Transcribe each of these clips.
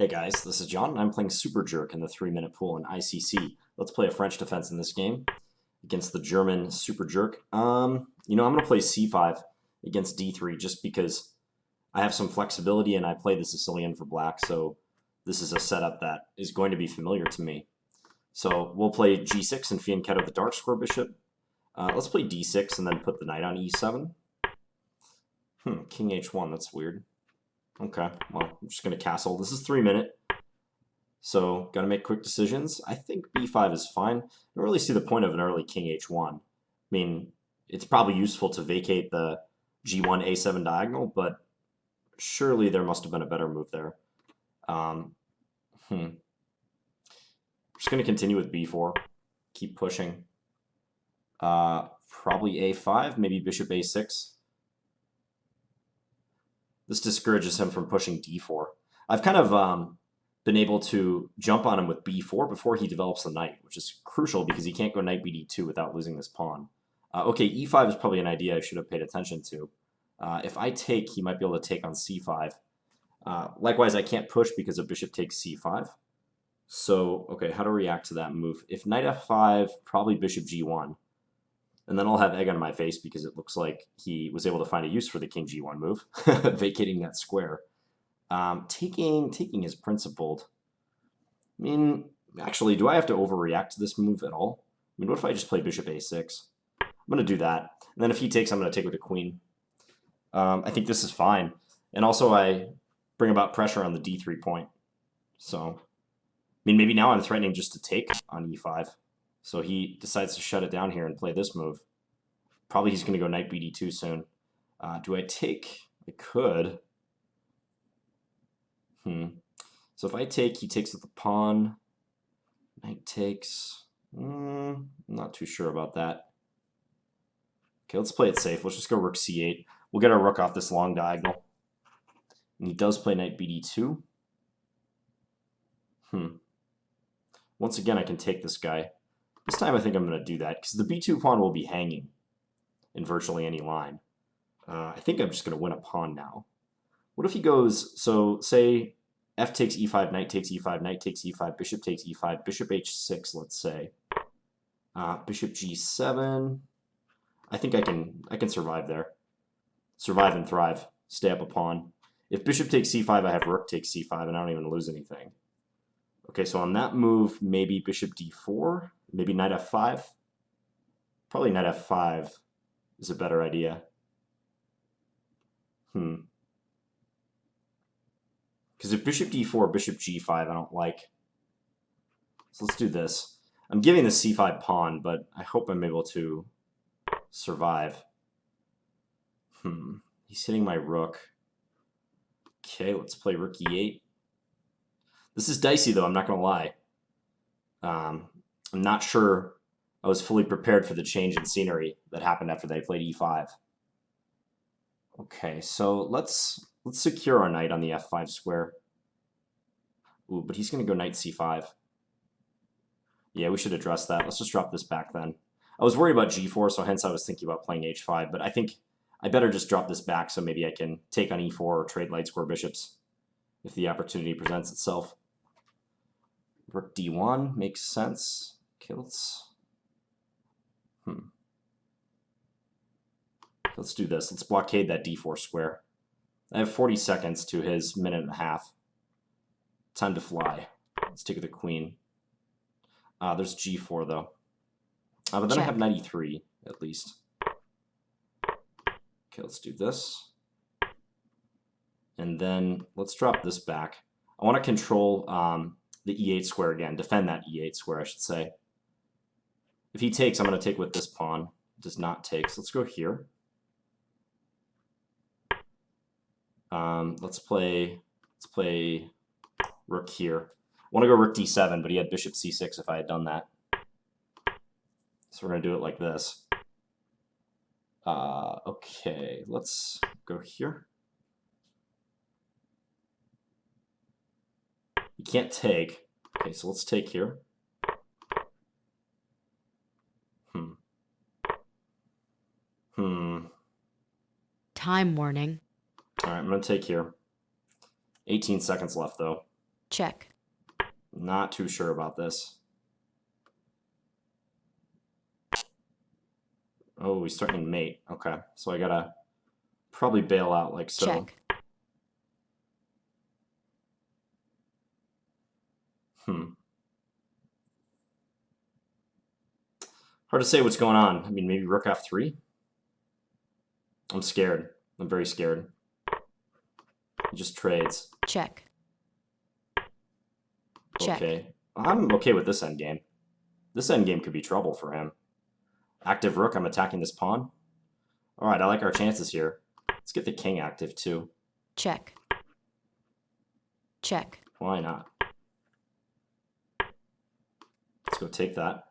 Hey guys, this is John, and I'm playing Superjerk in the 3-minute pool in ICC. Let's play a French defense in this game against the German Superjerk. I'm going to play c5 against d3 just because I have some flexibility and I play the Sicilian for black, so this is a setup that is going to be familiar to me. So we'll play g6 and fianchetto the dark square bishop. Let's play d6 and then put the knight on e7. King h1, that's weird. Okay, well, I'm just going to castle. This is 3-minute, so got to make quick decisions. I think b5 is fine. I don't really see the point of an early king h1. I mean, it's probably useful to vacate the g1 a7 diagonal, but surely there must have been a better move there. Just going to continue with b4, keep pushing. Probably a5, maybe bishop a6. This discourages him from pushing d4. I've kind of been able to jump on him with b4 before he develops the knight, which is crucial because he can't go knight bd2 without losing this pawn. Okay, e5 is probably an idea I should have paid attention to. If I take, he might be able to take on c5. Likewise, I can't push because a bishop takes c5. So, okay, how to react to that move? If knight f5, probably bishop g1. And then I'll have egg on my face because it looks like he was able to find a use for the king g1 move, vacating that square. Taking is principled. I mean, actually, do I have to overreact to this move at all? I mean, what if I just play bishop a6? I'm going to do that. And then if he takes, I'm going to take with the queen. I think this is fine. And also I bring about pressure on the d3 point. So, I mean, maybe now I'm threatening just to take on e5. So he decides to shut it down here and play this move. Probably he's going to go knight bd2 soon. Do I take? I could. So if I take, he takes with the pawn. Knight takes. I'm not too sure about that. Okay, let's play it safe. Let's just go rook c8. We'll get our rook off this long diagonal. And he does play knight bd2. Once again, I can take this guy. This time I think I'm going to do that because the b2 pawn will be hanging in virtually any line. I think I'm just going to win a pawn now. What if he goes, so say f takes e5, knight takes e5, knight takes e5, bishop takes e5, bishop h6, let's say. Bishop g7. I think I can survive there. Survive and thrive. Stay up a pawn. If bishop takes c5, I have rook takes c5, and I don't even lose anything. Okay, so on that move, maybe bishop d4, maybe knight f5. Probably knight f5 is a better idea. Because if bishop d4, bishop g5, I don't like. So let's do this. I'm giving the c5 pawn, but I hope I'm able to survive. He's hitting my rook. Okay, let's play rook e8. This is dicey, though, I'm not going to lie. I'm not sure I was fully prepared for the change in scenery that happened after they played e5. Okay, so let's secure our knight on the f5 square. Ooh, but he's going to go knight c5. Yeah, we should address that. Let's just drop this back then. I was worried about g4, so hence I was thinking about playing h5, but I think I better just drop this back so maybe I can take on e4 or trade light square bishops if the opportunity presents itself. Rook d1 makes sense. Okay, let's do this. Let's blockade that d4 square. I have 40 seconds to his minute and a half. Time to fly. Let's take the queen. There's g4 though. But then I have knight e3 at least. Okay, let's do this. And then let's drop this back. I want to control the e8 square again. Defend that e8 square, I should say. If he takes, I'm going to take with this pawn. Does not take. So let's go here. Let's play rook here. I want to go rook d7, but he had bishop c6 if I had done that. So we're going to do it like this. Okay, let's go here. You can't take. Okay, so let's take here. Time warning. All right, I'm going to take here. 18 seconds left, though. Check. Not too sure about this. Oh, he's threatening mate. Okay, so I gotta probably bail out like so. Check. Hard to say what's going on. I mean, maybe rook f3? I'm scared. I'm very scared. He just trades. Check. Check. Okay. I'm okay with this endgame. This endgame could be trouble for him. Active rook, I'm attacking this pawn. Alright, I like our chances here. Let's get the king active too. Check. Check. Why not? Let's go take that.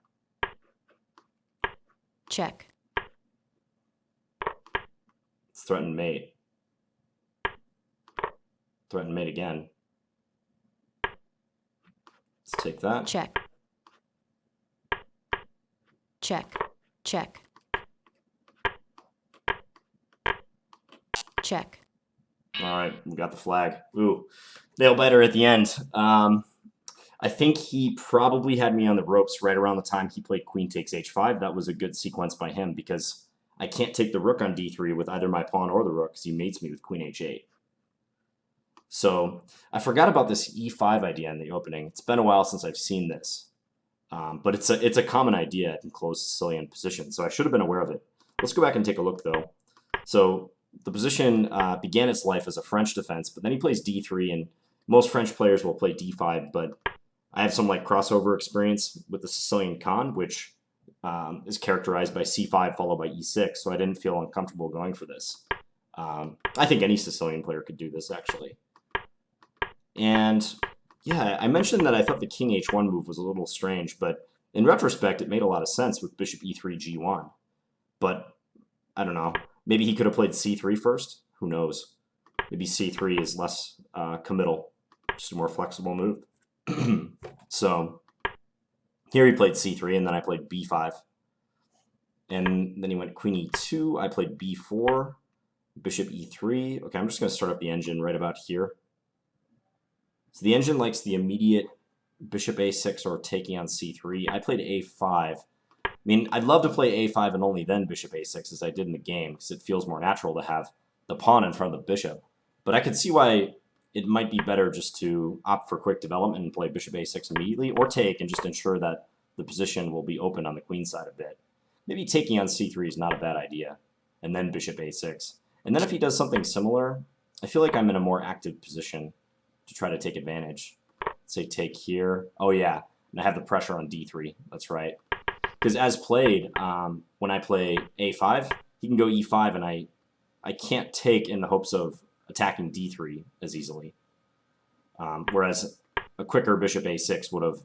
Check. Let's threaten mate. Threaten mate again. Let's take that. Check. Check. Check. Check. All right, we got the flag. Ooh, nail biter at the end. I think he probably had me on the ropes right around the time he played queen takes h5. That was a good sequence by him because I can't take the rook on d3 with either my pawn or the rook because he mates me with queen h8. So I forgot about this e5 idea in the opening. It's been a while since I've seen this, but it's a common idea in closed Sicilian position, so I should have been aware of it. Let's go back and take a look though. So the position began its life as a French defense, but then he plays d3, and most French players will play d5, but I have some like crossover experience with the Sicilian Khan, which is characterized by c5 followed by e6, so I didn't feel uncomfortable going for this. I think any Sicilian player could do this, actually. And yeah, I mentioned that I thought the king h1 move was a little strange, but in retrospect, it made a lot of sense with bishop e3 g1. But I don't know. Maybe he could have played c3 first. Who knows? Maybe c3 is less committal, just a more flexible move. So here he played c3, and then I played b5. And then he went queen e2. I played b4, bishop e3. Okay, I'm just going to start up the engine right about here. So the engine likes the immediate bishop a6 or taking on c3. I played a5. I mean, I'd love to play a5 and only then bishop a6 as I did in the game because it feels more natural to have the pawn in front of the bishop. But I could see why it might be better just to opt for quick development and play bishop a6 immediately, or take and just ensure that the position will be open on the queen side a bit. Maybe taking on c3 is not a bad idea, and then bishop a6. And then if he does something similar, I feel like I'm in a more active position to try to take advantage. Let's say take here. Oh yeah, and I have the pressure on d3. That's right. Because as played, when I play a5, he can go e5, and I can't take in the hopes of attacking d3 as easily. Whereas a quicker bishop a6 would have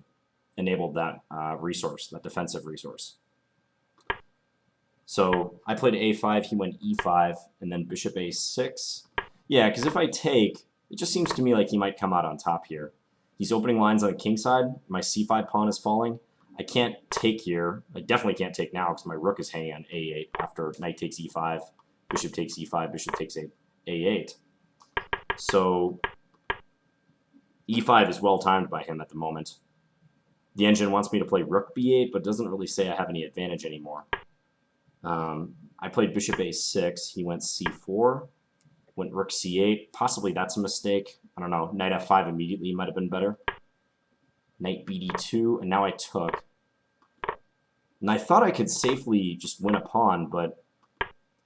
enabled that resource, that defensive resource. So I played a5, he went e5, and then bishop a6. Yeah, because if I take, it just seems to me like he might come out on top here. He's opening lines on the king side. My c5 pawn is falling. I can't take here. I definitely can't take now because my rook is hanging on a8 after knight takes e5, bishop takes e5, bishop takes a8. So e5 is well timed by him at the moment. The engine wants me to play rook b8, but doesn't really say I have any advantage anymore. I played bishop a6. He went c4, went rook c8. Possibly that's a mistake. I don't know. Knight f5 immediately might have been better. Knight bd2, and now I took. And I thought I could safely just win a pawn, but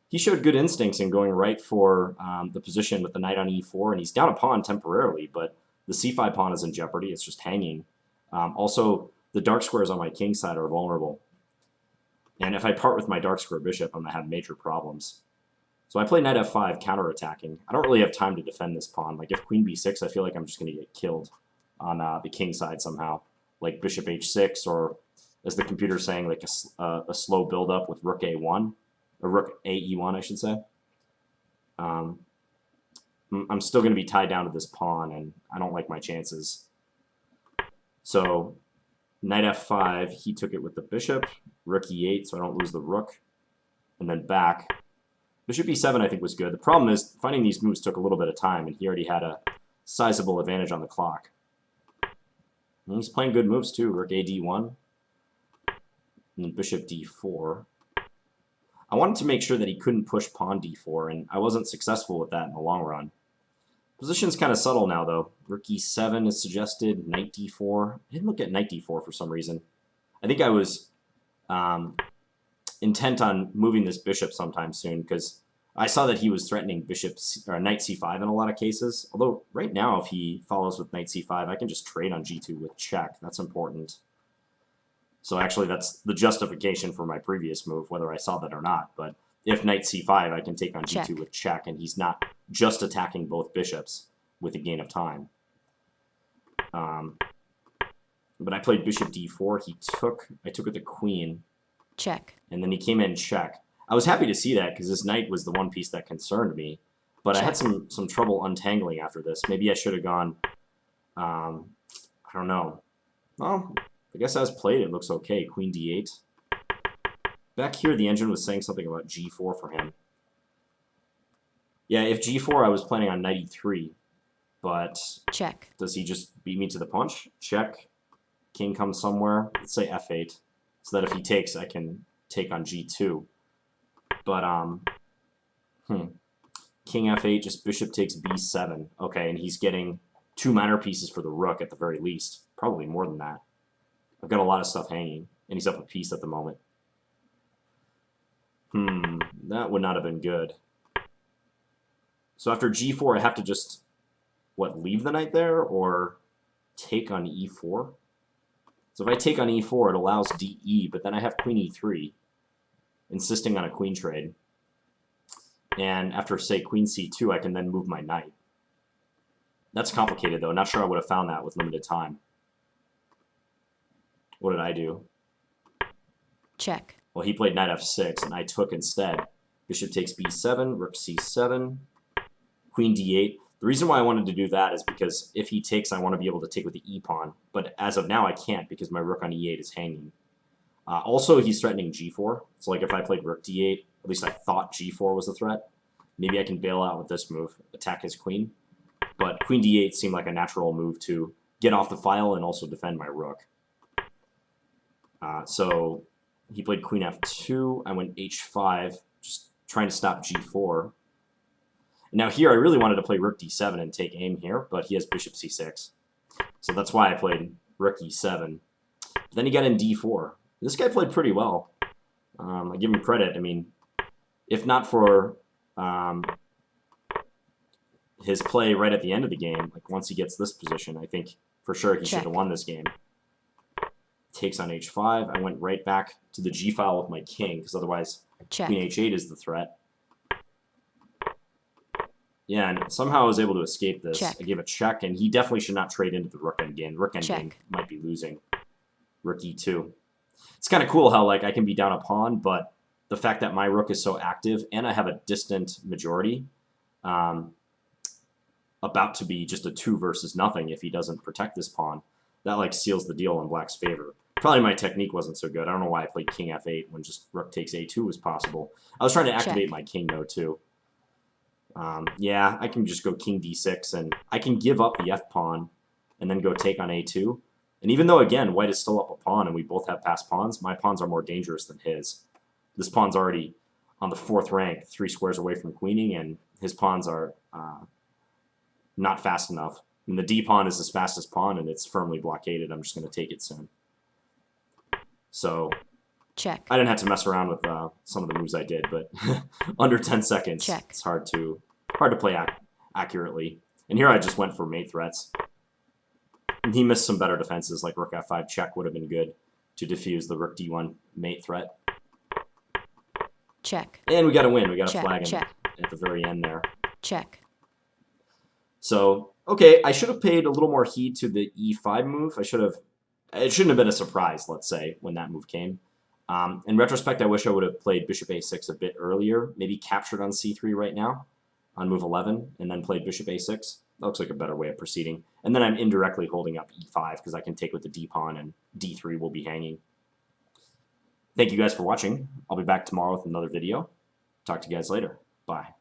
he showed good instincts in going right for the position with the knight on e4, and he's down a pawn temporarily, but the c5 pawn is in jeopardy. It's just hanging. Also, the dark squares on my king side are vulnerable. And if I part with my dark square bishop, I'm going to have major problems. So I play knight f5, counterattacking. I don't really have time to defend this pawn. Like if queen b6, I feel like I'm just going to get killed on the king side somehow. Like bishop h6, or as the computer's saying, like a slow build-up with rook a1. Or rook ae1, I should say. I'm still going to be tied down to this pawn, and I don't like my chances. So knight f5, he took it with the bishop. Rook e8, so I don't lose the rook. And then back. Bishop e7, I think, was good. The problem is, finding these moves took a little bit of time, and he already had a sizable advantage on the clock. And he's playing good moves too. Rook a d1, and then bishop d4. I wanted to make sure that he couldn't push pawn d4, and I wasn't successful with that in the long run. Position's kind of subtle now, though. Rook e7 is suggested, knight d4. I didn't look at knight d4 for some reason. I think I was intent on moving this bishop sometime soon, because I saw that he was threatening knight c5 in a lot of cases. Although, right now, if he follows with knight c5, I can just trade on g2 with check. That's important. So actually, that's the justification for my previous move, whether I saw that or not. But if knight c5, I can take on g2 with check, and he's not just attacking both bishops with a gain of time. But I played bishop d4. I took with the queen. Check. And then he came in check. I was happy to see that because this knight was the one piece that concerned me. But check. I had some trouble untangling after this. Maybe I should have gone, I don't know. Well, I guess as played, it looks okay. Queen d8. Back here, the engine was saying something about g4 for him. Yeah, if g4, I was planning on knight e3. But check. Does he just beat me to the punch? Check. King comes somewhere. Let's say f8. So that if he takes, I can take on g2. But, King f8, just bishop takes b7. Okay, and he's getting 2 minor pieces for the rook at the very least. Probably more than that. I've got a lot of stuff hanging, and he's up a piece at the moment. That would not have been good. So after g4, I have to just, leave the knight there, or take on e4? So if I take on e4, it allows de, but then I have queen e3, insisting on a queen trade. And after, say, queen c2, I can then move my knight. That's complicated, though. Not sure I would have found that with limited time. What did I do? Check. Well, he played knight f6, and I took instead. Bishop takes b7, rook c7, queen d8. The reason why I wanted to do that is because if he takes, I want to be able to take with the e-pawn. But as of now, I can't because my rook on e8 is hanging. Also, he's threatening g4. So like if I played rook d8, at least I thought g4 was a threat. Maybe I can bail out with this move, attack his queen. But queen d8 seemed like a natural move to get off the file and also defend my rook. So he played queen f2. I went h5, just trying to stop g4. Now here, I really wanted to play rook d7 and take aim here, but he has bishop c6. So that's why I played rook e7. But then he got in d4. This guy played pretty well. I give him credit. I mean, if not for his play right at the end of the game, like once he gets this position, I think for sure he should have won this game. Takes on h5. I went right back to the g file with my king, because otherwise queen h8 is the threat. Yeah, and somehow I was able to escape this. I gave a check, and he definitely should not trade into the rook endgame. Rook endgame might be losing. Rook e2. It's kind of cool how like I can be down a pawn, but the fact that my rook is so active, and I have a distant majority, about to be just a 2 versus nothing if he doesn't protect this pawn, that like seals the deal in black's favor. Probably my technique wasn't so good. I don't know why I played king f8 when just rook takes a2 was possible. I was trying to activate my king though too. Yeah, I can just go king d6, and I can give up the f-pawn and then go take on a2. And even though, again, white is still up a pawn and we both have passed pawns, my pawns are more dangerous than his. This pawn's already on the 4th rank, 3 squares away from queening, and his pawns are not fast enough. And the d-pawn is his fastest pawn, and it's firmly blockaded. I'm just going to take it soon. So I didn't have to mess around with some of the moves I did, but under 10 seconds, it's hard to play accurately. And here I just went for mate threats. And he missed some better defenses, like rook f5 check would have been good to defuse the rook d1 mate threat. And we got to win. We got to flag him at the very end there. So, okay, I should have paid a little more heed to the e5 move. It shouldn't have been a surprise, let's say, when that move came. In retrospect, I wish I would have played bishop a6 a bit earlier, maybe captured on c3 right now on move 11, and then played bishop a6. That looks like a better way of proceeding. And then I'm indirectly holding up e5 because I can take with the d-pawn, and d3 will be hanging. Thank you guys for watching. I'll be back tomorrow with another video. Talk to you guys later. Bye.